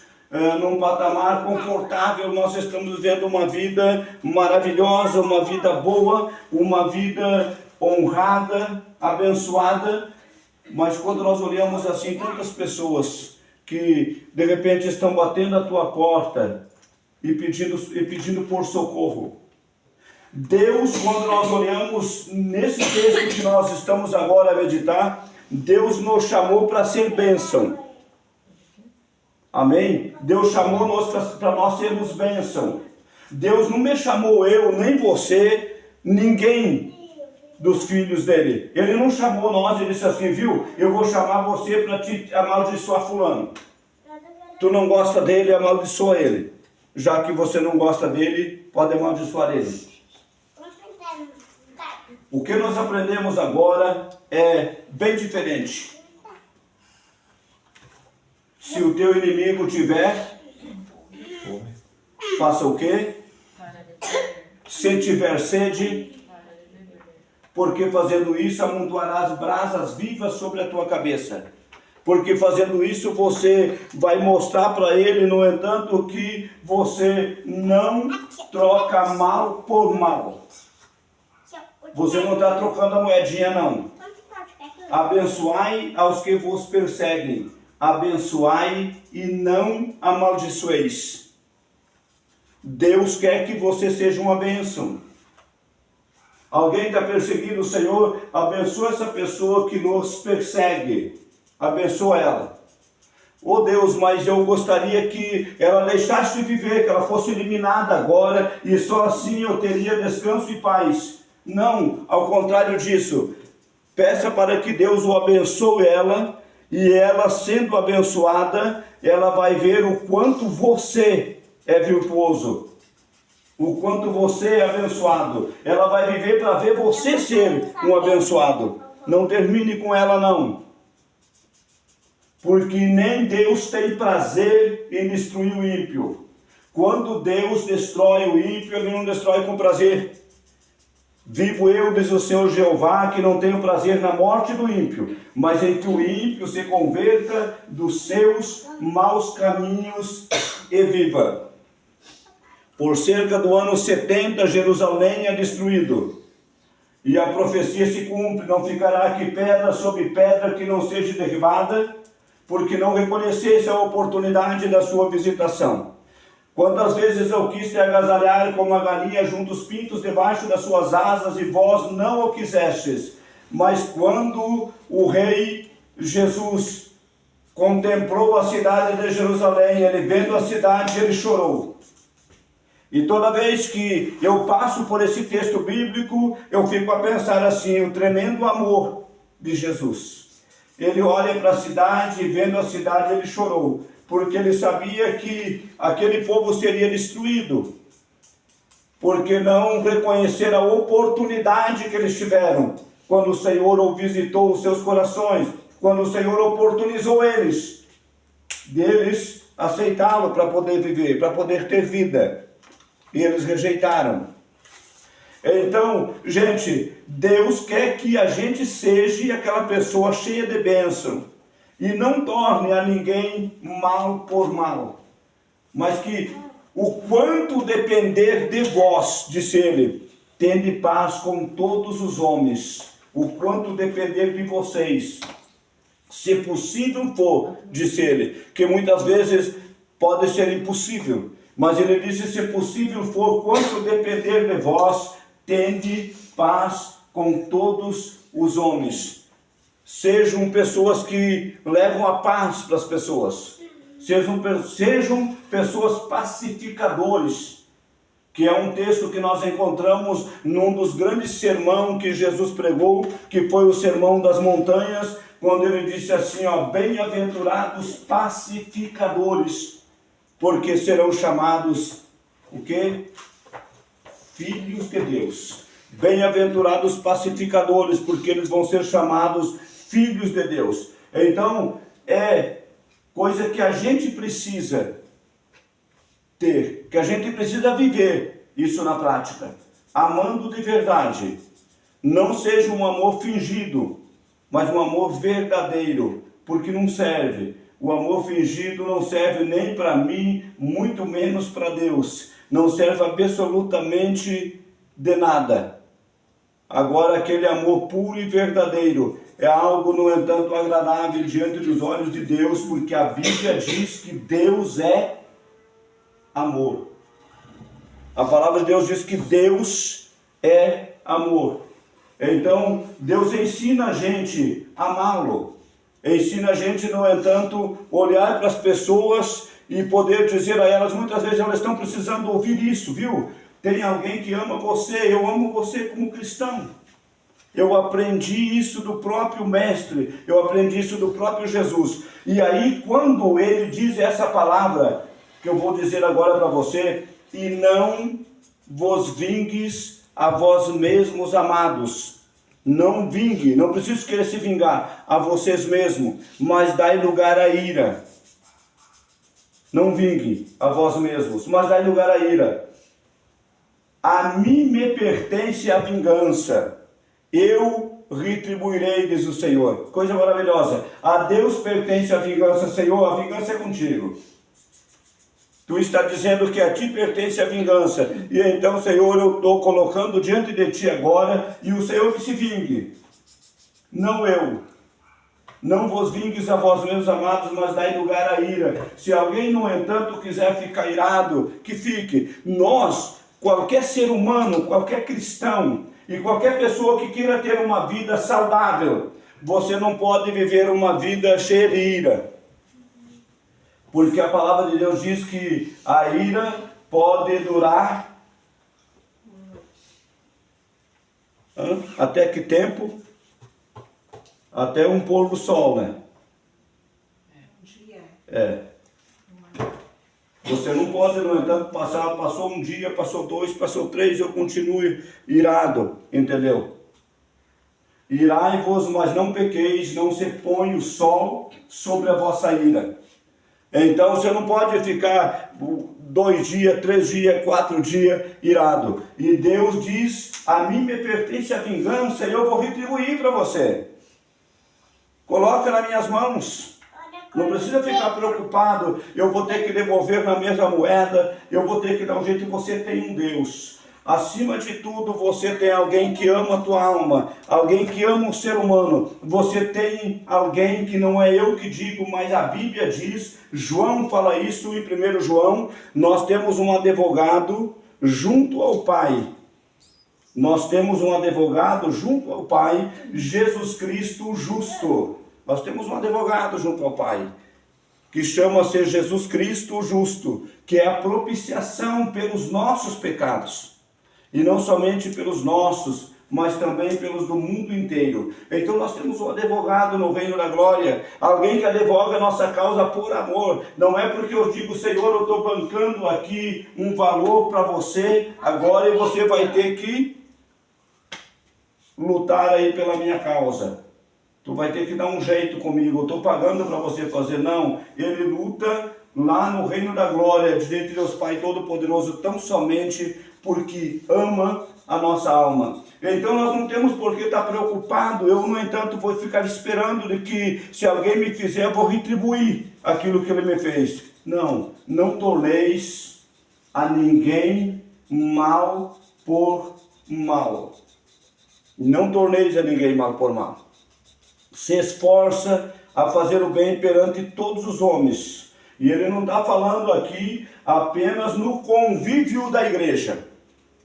num patamar confortável, nós estamos vivendo uma vida maravilhosa, uma vida boa, uma vida honrada, abençoada, mas quando nós olhamos assim, tantas pessoas que de repente estão batendo a tua porta e pedindo por socorro. Deus, quando nós olhamos nesse texto que nós estamos agora a meditar, Deus nos chamou para ser bênção. Amém? Deus chamou-nos para nós sermos bênção. Deus não me chamou eu, nem você, ninguém dos filhos dele. Ele não chamou nós e disse assim, viu? Eu vou chamar você para te amaldiçoar fulano. Tu não gosta dele, amaldiçoa ele. Já que você não gosta dele, pode amaldiçoar ele. O que nós aprendemos agora é bem diferente. Se o teu inimigo tiver, faça o quê? Se tiver sede, porque fazendo isso amontoarás brasas vivas sobre a tua cabeça. Porque fazendo isso você vai mostrar para ele, no entanto, que você não troca mal por mal. Você não está trocando a moedinha, não. Abençoai aos que vos perseguem. Abençoai e não amaldiçoeis. Deus quer que você seja uma bênção. Alguém está perseguindo o Senhor, abençoa essa pessoa que nos persegue. Abençoa ela. Oh Deus, mas eu gostaria que ela deixasse de viver, que ela fosse eliminada agora, e só assim eu teria descanso e paz. Não, ao contrário disso. Peça para que Deus o abençoe ela, e ela sendo abençoada, ela vai ver o quanto você é virtuoso, o quanto você é abençoado. Ela vai viver para ver você ser um abençoado. Não termine com ela, não. Porque nem Deus tem prazer em destruir o ímpio. Quando Deus destrói o ímpio, Ele não destrói com prazer. Vivo eu, diz o Senhor Jeová, que não tenho prazer na morte do ímpio, mas em que o ímpio se converta dos seus maus caminhos e viva. Por cerca do ano 70, Jerusalém é destruído. E a profecia se cumpre, não ficará aqui pedra sobre pedra que não seja derribada, porque não reconhecesse a oportunidade da sua visitação. Quantas vezes eu quis te agasalhar como a galinha junto os pintos debaixo das suas asas, e vós não o quisestes. Mas quando o rei Jesus contemplou a cidade de Jerusalém, ele vendo a cidade, ele chorou. E toda vez que eu passo por esse texto bíblico, eu fico a pensar assim, o tremendo amor de Jesus. Ele olha para a cidade, e vendo a cidade, ele chorou, porque ele sabia que aquele povo seria destruído, porque não reconheceram a oportunidade que eles tiveram, quando o Senhor o visitou os seus corações, quando o Senhor oportunizou eles, deles aceitá-lo para poder viver, para poder ter vida, e eles rejeitaram. Então, gente, Deus quer que a gente seja aquela pessoa cheia de bênção, e não torne a ninguém mal por mal, mas que o quanto depender de vós, disse ele, tende paz com todos os homens, o quanto depender de vocês, se possível for, disse ele, que muitas vezes pode ser impossível, mas ele disse, se possível for, quanto depender de vós, tende paz com todos os homens. Sejam pessoas que levam a paz para as pessoas. Sejam pessoas pacificadores, que é um texto que nós encontramos num dos grandes sermões que Jesus pregou, que foi o Sermão das Montanhas, quando ele disse assim, ó, bem-aventurados pacificadores, porque serão chamados, o quê? Filhos de Deus. Bem-aventurados pacificadores, porque eles vão ser chamados filhos de Deus. Então, é coisa que a gente precisa ter, que a gente precisa viver isso na prática, amando de verdade. Não seja um amor fingido, mas um amor verdadeiro, porque não serve. O amor fingido não serve nem para mim, muito menos para Deus. Não serve absolutamente de nada. Agora, aquele amor puro e verdadeiro é algo, no entanto, agradável diante dos olhos de Deus, porque a Bíblia diz que Deus é amor. A palavra de Deus diz que Deus é amor. Então, Deus ensina a gente a amá-lo. Ensina a gente, no entanto, olhar para as pessoas e poder dizer a elas, muitas vezes elas estão precisando ouvir isso, viu? Tem alguém que ama você, eu amo você como cristão. Eu aprendi isso do próprio Mestre, eu aprendi isso do próprio Jesus. E aí, quando ele diz essa palavra, que eu vou dizer agora para você, e não vos vingues a vós mesmos, amados. Não vingue, não preciso querer se vingar a vocês mesmos, mas dai lugar à ira. Não vingue a vós mesmos, mas dai lugar à ira. A mim me pertence a vingança, eu retribuirei, diz o Senhor. Coisa maravilhosa. A Deus pertence a vingança, Senhor, a vingança é contigo. Tu está dizendo que a ti pertence a vingança. E então, Senhor, eu estou colocando diante de ti agora, e o Senhor que se vingue. Não eu. Não vos vingues a vós mesmos, amados, mas dai lugar à ira. Se alguém, no entanto, quiser ficar irado, que fique. Nós, qualquer ser humano, qualquer cristão, e qualquer pessoa que queira ter uma vida saudável, você não pode viver uma vida cheia de ira. Porque a palavra de Deus diz que a ira pode durar até que tempo? Até um pôr do sol, né? Você não pode, no entanto, passou um dia, passou dois, passou três, eu continuo irado, entendeu? Irai-vos, mas não pequeis, não se põe o sol sobre a vossa ira. Então você não pode ficar 2 dias, 3 dias, 4 dias irado. E Deus diz, a mim me pertence a vingança e eu vou retribuir para você. Coloca nas minhas mãos. Não precisa ficar preocupado, eu vou ter que devolver na mesma moeda, eu vou ter que dar um jeito. Você tem um Deus. Acima de tudo, você tem alguém que ama a tua alma, alguém que ama o ser humano. Você tem alguém que não é eu que digo, mas a Bíblia diz, João fala isso em 1 João, nós temos um advogado junto ao Pai. Nós temos um advogado junto ao Pai, Jesus Cristo justo. Nós temos um advogado junto ao Pai, que chama-se Jesus Cristo justo, que é a propiciação pelos nossos pecados. E não somente pelos nossos, mas também pelos do mundo inteiro. Então nós temos um advogado no reino da glória, alguém que advoga a nossa causa por amor. Não é porque eu digo, Senhor, eu estou bancando aqui um valor para você, agora e você vai ter que lutar aí pela minha causa. Tu vai ter que dar um jeito comigo, eu estou pagando para você fazer. Não, ele luta lá no reino da glória, diante de Deus Pai Todo-Poderoso, tão somente porque ama a nossa alma. Então nós não temos por que estar preocupado. Eu, no entanto, vou ficar esperando de que se alguém me fizer, eu vou retribuir aquilo que ele me fez. Não, não toleis a ninguém mal por mal. Não torneis a ninguém mal por mal. Se esforça a fazer o bem perante todos os homens. E ele não está falando aqui apenas no convívio da igreja,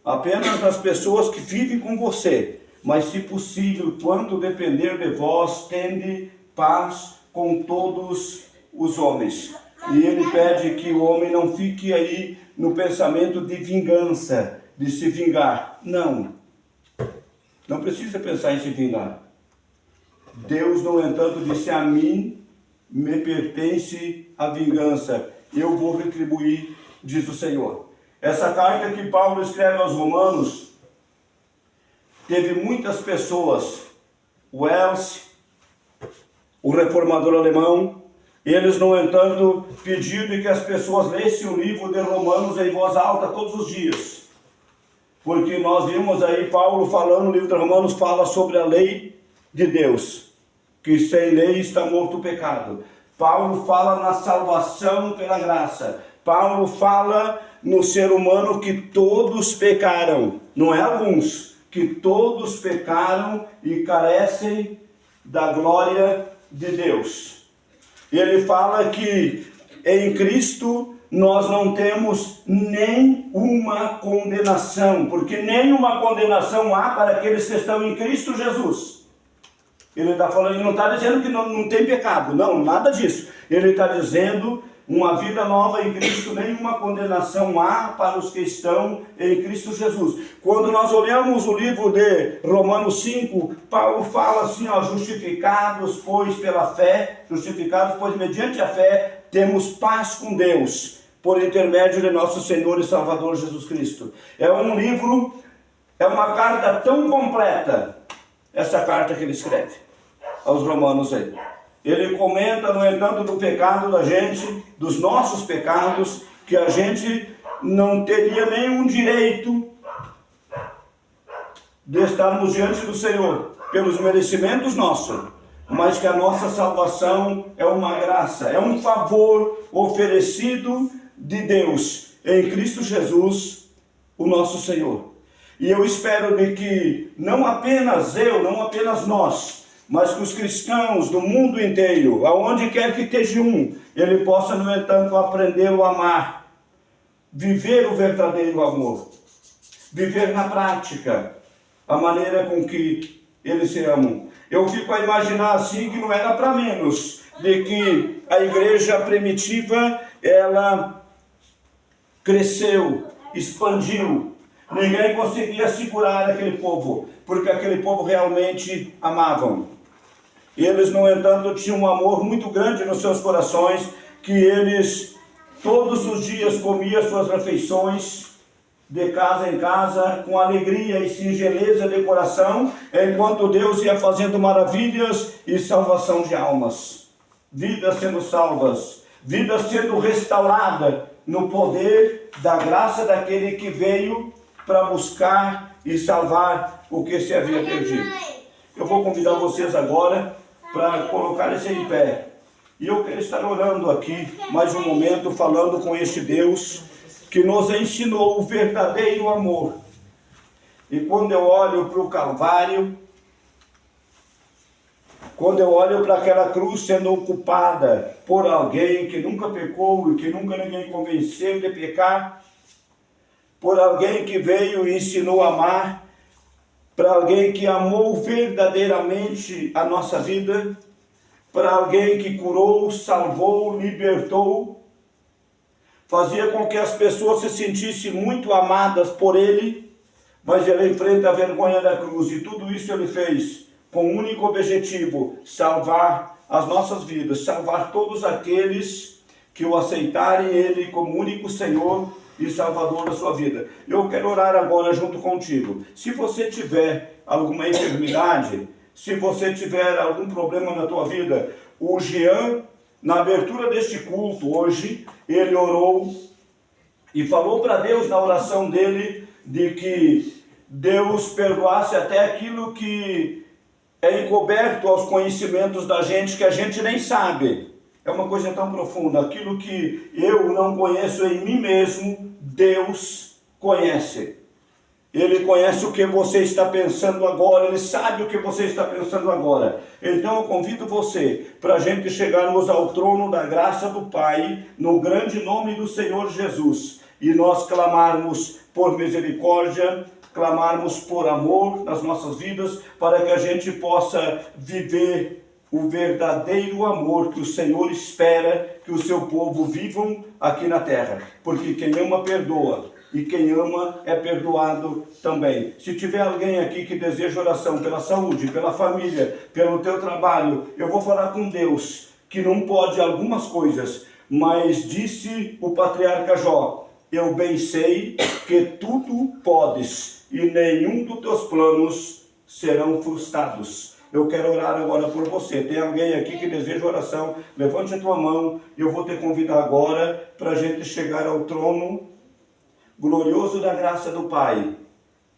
apenas das pessoas que vivem com você, mas se possível, quanto depender de vós, tende paz com todos os homens. E ele pede que o homem não fique aí no pensamento de vingança, de se vingar. Não precisa pensar em se vingar. Deus, no entanto, disse: a mim me pertence a vingança, eu vou retribuir, diz o Senhor. Essa carta que Paulo escreve aos Romanos, teve muitas pessoas, o Elce, o reformador alemão, eles, no entanto, pediram que as pessoas lessem o livro de Romanos em voz alta todos os dias. Porque nós vimos aí Paulo falando, no livro de Romanos fala sobre a lei de Deus, que sem lei está morto o pecado. Paulo fala na salvação pela graça. Paulo fala no ser humano que todos pecaram, não é alguns, que todos pecaram e carecem da glória de Deus. Ele fala que em Cristo nós não temos nenhuma condenação, porque nenhuma condenação há para aqueles que estão em Cristo Jesus. Ele está falando, ele não está dizendo que não tem pecado, não, nada disso. Ele está dizendo uma vida nova em Cristo, nenhuma condenação há para os que estão em Cristo Jesus. Quando nós olhamos o livro de Romanos 5, Paulo fala assim, ó, justificados, pois pela fé, justificados, pois mediante a fé, temos paz com Deus, por intermédio de nosso Senhor e Salvador Jesus Cristo. É um livro, é uma carta tão completa, essa carta que ele escreve aos romanos aí. Ele comenta, no entanto, do pecado da gente, dos nossos pecados, que a gente não teria nenhum direito de estarmos diante do Senhor, pelos merecimentos nossos, mas que a nossa salvação é uma graça, é um favor oferecido de Deus em Cristo Jesus, o nosso Senhor. E eu espero de que não apenas eu, não apenas nós, mas que os cristãos do mundo inteiro, aonde quer que esteja ele possa, no entanto, aprender a amar, viver o verdadeiro amor, viver na prática a maneira com que eles se amam. Eu fico a imaginar assim que não era para menos de que a igreja primitiva, ela cresceu, expandiu. Ninguém conseguia segurar aquele povo, porque aquele povo realmente amavam. Eles, no entanto, tinham um amor muito grande nos seus corações, que eles todos os dias comiam suas refeições, de casa em casa, com alegria e singeleza de coração, enquanto Deus ia fazendo maravilhas e salvação de almas. Vidas sendo salvas, vidas sendo restauradas no poder da graça daquele que veio para buscar e salvar o que se havia perdido. Eu vou convidar vocês agora para colocar esse em pé. E eu quero estar orando aqui mais um momento, falando com este Deus que nos ensinou o verdadeiro amor. E quando eu olho para o Calvário, quando eu olho para aquela cruz sendo ocupada por alguém que nunca pecou e que nunca ninguém convenceu de pecar, por alguém que veio e ensinou a amar, para alguém que amou verdadeiramente a nossa vida, para alguém que curou, salvou, libertou, fazia com que as pessoas se sentissem muito amadas por ele, mas ele enfrenta a vergonha da cruz, e tudo isso ele fez com um único objetivo: salvar as nossas vidas, salvar todos aqueles que o aceitarem ele como único Senhor e Salvador da sua vida. Eu quero orar agora junto contigo. Se você tiver alguma enfermidade, se você tiver algum problema na tua vida, o Jean, na abertura deste culto hoje, ele orou e falou para Deus na oração dele de que Deus perdoasse até aquilo que é encoberto aos conhecimentos da gente, que a gente nem sabe. É uma coisa tão profunda. Aquilo que eu não conheço em mim mesmo, Deus conhece. Ele conhece o que você está pensando agora, Ele sabe o que você está pensando agora. Então eu convido você para a gente chegarmos ao trono da graça do Pai, no grande nome do Senhor Jesus, e nós clamarmos por misericórdia, clamarmos por amor nas nossas vidas, para que a gente possa viver o verdadeiro amor que o Senhor espera que o seu povo vivam aqui na terra. Porque quem ama, perdoa. E quem ama é perdoado também. Se tiver alguém aqui que deseja oração pela saúde, pela família, pelo teu trabalho, eu vou falar com Deus, que não pode algumas coisas, mas disse o patriarca Jó: eu bem sei que tudo podes, e nenhum dos teus planos serão frustrados. Eu quero orar agora por você. Tem alguém aqui que deseja oração? Levante a tua mão e eu vou te convidar agora para a gente chegar ao trono glorioso da graça do Pai.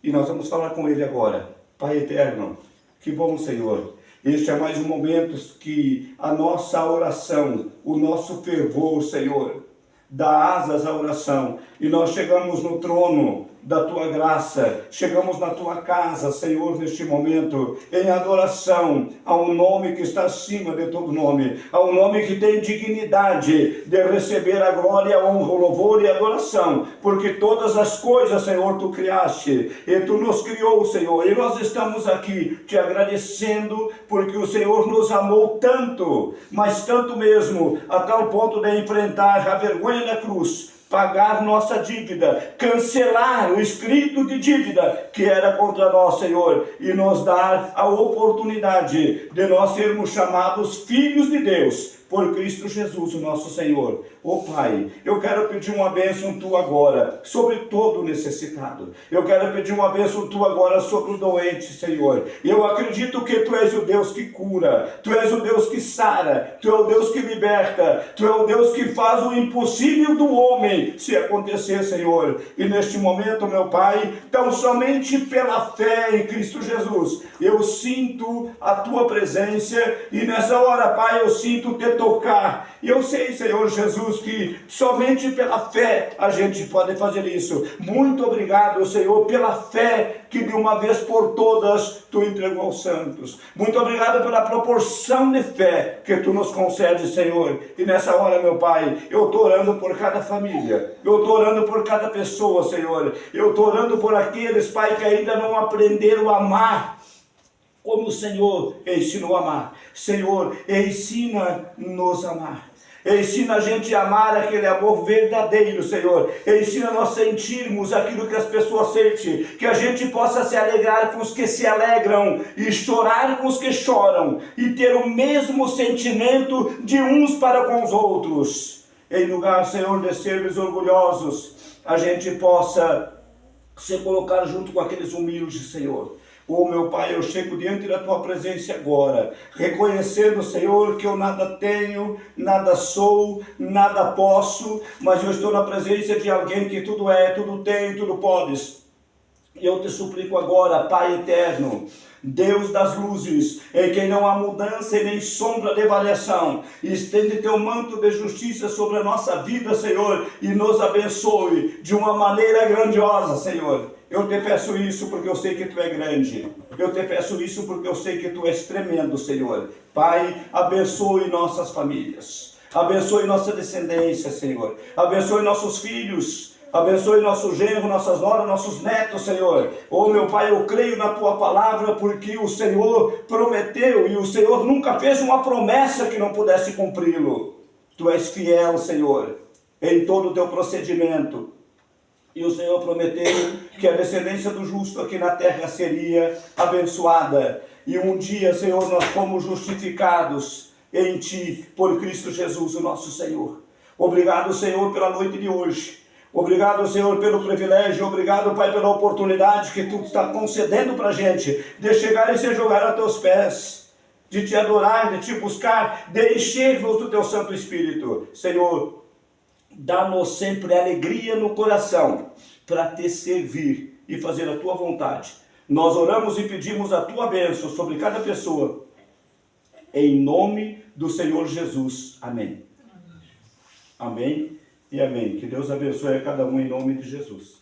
E nós vamos falar com Ele agora. Pai eterno, que bom, Senhor. Este é mais um momento que a nossa oração, o nosso fervor, Senhor, dá asas à oração. E nós chegamos no trono da Tua graça, chegamos na Tua casa, Senhor, neste momento, em adoração ao nome que está acima de todo nome, ao nome que tem dignidade de receber a glória, a honra, o louvor e a adoração, porque todas as coisas, Senhor, Tu criaste, e Tu nos criou, Senhor, e nós estamos aqui te agradecendo, porque o Senhor nos amou tanto, mas tanto mesmo, a tal ponto de enfrentar a vergonha da cruz, pagar nossa dívida, cancelar o escrito de dívida que era contra nós, Senhor, e nos dar a oportunidade de nós sermos chamados filhos de Deus, por Cristo Jesus, o nosso Senhor. Ó Pai, eu quero pedir uma bênção Tua agora, sobre todo necessitado. Eu quero pedir uma bênção Tua agora sobre o doente, Senhor. Eu acredito que Tu és o Deus que cura, Tu és o Deus que sara, Tu és o Deus que liberta, Tu és o Deus que faz o impossível do homem se acontecer, Senhor. E neste momento, meu Pai, tão somente pela fé em Cristo Jesus, eu sinto a Tua presença, e nessa hora, Pai, eu sinto Te tocar. E eu sei, Senhor Jesus, que somente pela fé a gente pode fazer isso. Muito obrigado, Senhor, pela fé que de uma vez por todas Tu entregou aos santos. Muito obrigado pela proporção de fé que Tu nos concedes, Senhor. E nessa hora, meu Pai, eu estou orando por cada família, eu estou orando por cada pessoa, Senhor. Eu estou orando por aqueles, Pai, que ainda não aprenderam a amar como o Senhor ensinou a amar. Senhor, ensina-nos a amar. Ensina a gente a amar aquele amor verdadeiro, Senhor. Ensina nós sentirmos aquilo que as pessoas sentem. Que a gente possa se alegrar com os que se alegram e chorar com os que choram. E ter o mesmo sentimento de uns para com os outros. Em lugar, Senhor, de sermos orgulhosos, a gente possa se colocar junto com aqueles humildes, Senhor. Oh, meu Pai, eu chego diante da Tua presença agora, reconhecendo, Senhor, que eu nada tenho, nada sou, nada posso, mas eu estou na presença de alguém que tudo é, tudo tem, tudo podes. E eu te suplico agora, Pai eterno, Deus das luzes, em quem não há mudança e nem sombra de variação, estende Teu manto de justiça sobre a nossa vida, Senhor, e nos abençoe de uma maneira grandiosa, Senhor. Eu te peço isso porque eu sei que Tu é grande. Eu te peço isso porque eu sei que Tu és tremendo, Senhor. Pai, abençoe nossas famílias. Abençoe nossa descendência, Senhor. Abençoe nossos filhos. Abençoe nosso genro, nossas noras, nossos netos, Senhor. Oh, meu Pai, eu creio na Tua palavra porque o Senhor prometeu e o Senhor nunca fez uma promessa que não pudesse cumpri-lo. Tu és fiel, Senhor, em todo o Teu procedimento. E o Senhor prometeu que a descendência do justo aqui na terra seria abençoada. E um dia, Senhor, nós fomos justificados em Ti, por Cristo Jesus, o nosso Senhor. Obrigado, Senhor, pela noite de hoje. Obrigado, Senhor, pelo privilégio. Obrigado, Pai, pela oportunidade que Tu está concedendo para a gente de chegar e se jogar a Teus pés, de Te adorar, de Te buscar, de encher-nos do Teu Santo Espírito. Senhor, dá-nos sempre alegria no coração para Te servir e fazer a Tua vontade. Nós oramos e pedimos a Tua bênção sobre cada pessoa. Em nome do Senhor Jesus. Amém. Amém e amém. Que Deus abençoe a cada um em nome de Jesus.